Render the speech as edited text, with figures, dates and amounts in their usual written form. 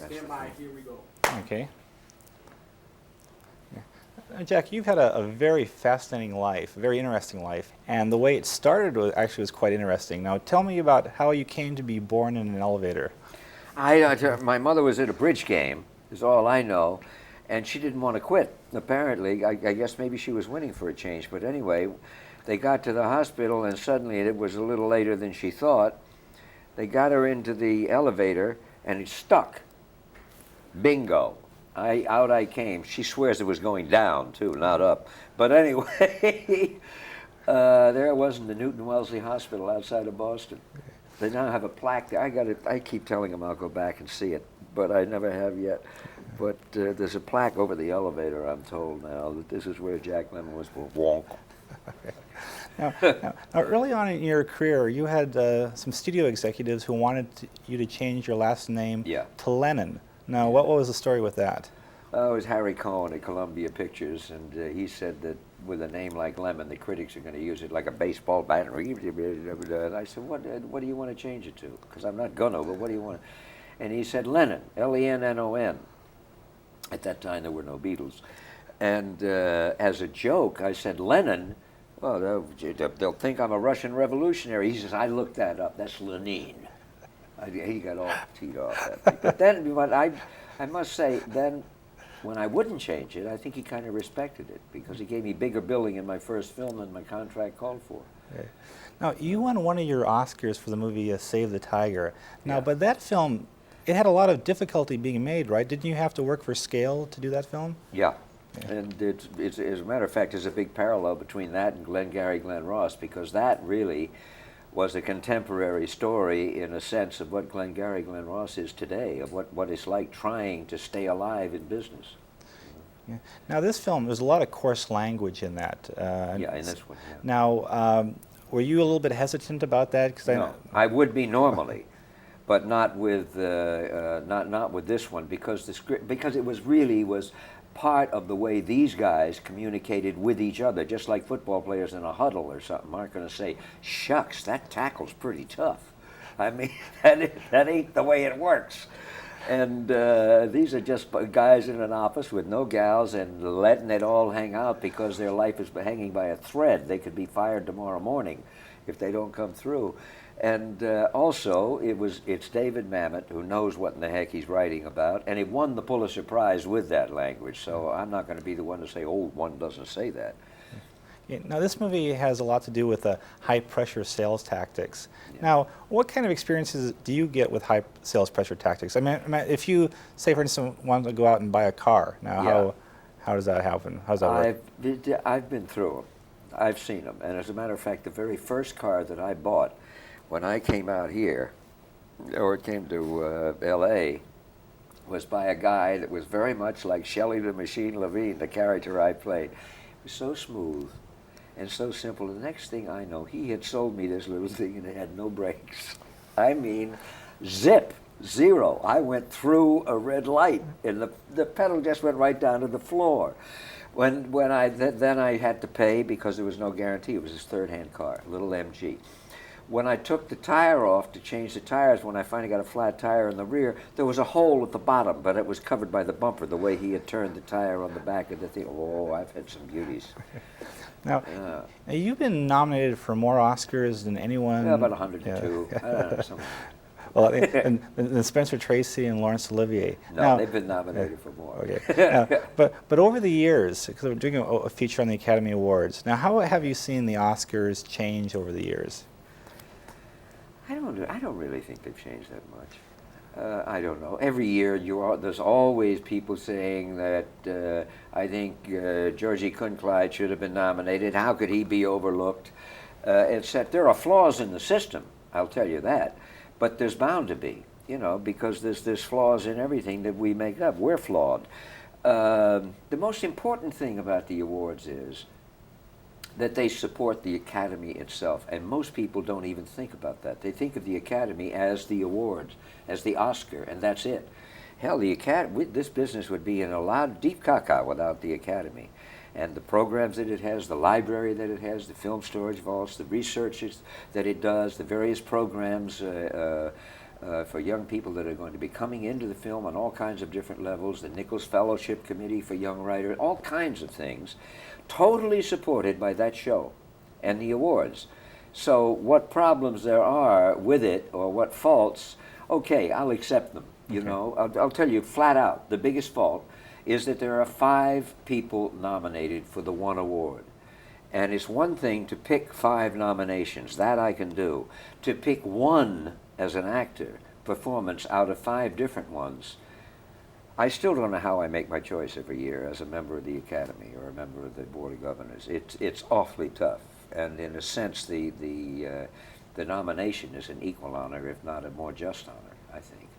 Stand by, here we go. Okay. Jack, you've had a very fascinating life, a very interesting life, and the way it started was quite interesting. Now, tell me about how you came to be born in an elevator. My mother was at a bridge game, is all I know, and she didn't want to quit. Apparently, I guess maybe she was winning for a change, but anyway, they got to the hospital, and suddenly it was a little later than she thought. They got her into the elevator, and it stuck. Bingo. Out I came. She swears it was going down, too, not up. But anyway, there I was in the Newton Wellesley Hospital outside of Boston. They now have a plaque there. I keep telling them I'll go back and see it, but I never have yet. But there's a plaque over the elevator, I'm told now, that this is where Jack Lemmon was born. Wonk. Now, early on in your career, you had some studio executives who wanted you to change your last name to Lennon. Now, what was the story with that? It was Harry Cohen at Columbia Pictures, and he said that with a name like Lemmon, the critics are going to use it like a baseball bat. And I said, what do you want to change it to? Because I'm not going to, but what do you want? And he said Lennon, Lennon. At that time, there were no Beatles. And as a joke, I said, Lennon, well, they'll think I'm a Russian revolutionary. He says, I looked that up. That's Lenin. He got all teed off that. But then, I must say, then when I wouldn't change it, I think he kind of respected it because he gave me bigger billing in my first film than my contract called for. Okay. Now, you won one of your Oscars for the movie Save the Tiger. Now, but that film, it had a lot of difficulty being made, right? Didn't you have to work for scale to do that film? Yeah. And it's, as a matter of fact, there's a big parallel between that and Glengarry Glen Ross, because that really was a contemporary story in a sense of what Glengarry Glen Ross is today, of what it's like trying to stay alive in business. Yeah. Now, this film, there's a lot of coarse language in that. In this one, yeah. Now, were you a little bit hesitant about that? No, I would be normally, but not with not with this one, because the script, because it was part of the way these guys communicated with each other, just like football players in a huddle or something aren't going to say, shucks, that tackle's pretty tough. I mean, that ain't the way it works. And these are just guys in an office with no gals and letting it all hang out because their life is hanging by a thread. They could be fired tomorrow morning if they don't come through. And also, it's David Mamet, who knows what in the heck he's writing about, and he won the Pulitzer Prize with that language, so I'm not going to be the one to say, oh, one doesn't say that. Yeah, now, this movie has a lot to do with high-pressure sales tactics. Yeah. Now, what kind of experiences do you get with high sales pressure tactics? I mean, if you, say, for instance, want to go out and buy a car, now, how does that happen? How does that work? I've been through them. I've seen them. And as a matter of fact, the very first car that I bought when I came out here, or came to L.A., was by a guy that was very much like Shelley the Machine Levine, the character I played. It was so smooth and so simple. The next thing I know, he had sold me this little thing and it had no brakes. I mean, zip, zero. I went through a red light and the pedal just went right down to the floor. Then I had to pay because there was no guarantee. It was his third-hand car, a little MG. When I took the tire off to change the tires, when I finally got a flat tire in the rear, there was a hole at the bottom, but it was covered by the bumper, the way he had turned the tire on the back of the thing. Oh, I've had some beauties. Now, you've been nominated for more Oscars than anyone. Yeah, about 102. I don't know, something. Well, and Spencer Tracy and Laurence Olivier. No, now, they've been nominated for more. Okay. But over the years, because we're doing a feature on the Academy Awards, now how have you seen the Oscars change over the years? I don't really think they've changed that much. I don't know. Every year there's always people saying that I think Georgie Kunklide should have been nominated. How could he be overlooked? Except there are flaws in the system, I'll tell you that. But there's bound to be, because there's flaws in everything that we make up. We're flawed. The most important thing about the awards is that they support the Academy itself, and most people don't even think about that. They think of the Academy as the awards, as the Oscar, and that's it. Hell, the Academy, this business would be in a lot of deep caca without the Academy. And the programs that it has, the library that it has, the film storage vaults, the research that it does, the various programs for young people that are going to be coming into the film on all kinds of different levels, the Nichols Fellowship Committee for Young Writers, all kinds of things, totally supported by that show and the awards. So what problems there are with it, or what faults, okay, I'll accept them. You know, I'll tell you flat out, the biggest fault is that there are 5 people nominated for the one award. And it's one thing to pick 5 nominations, that I can do. To pick one as an actor performance out of 5 different ones, I still don't know how I make my choice every year as a member of the Academy or a member of the Board of Governors. It's awfully tough, and in a sense, the nomination is an equal honor, if not a more just honor, I think.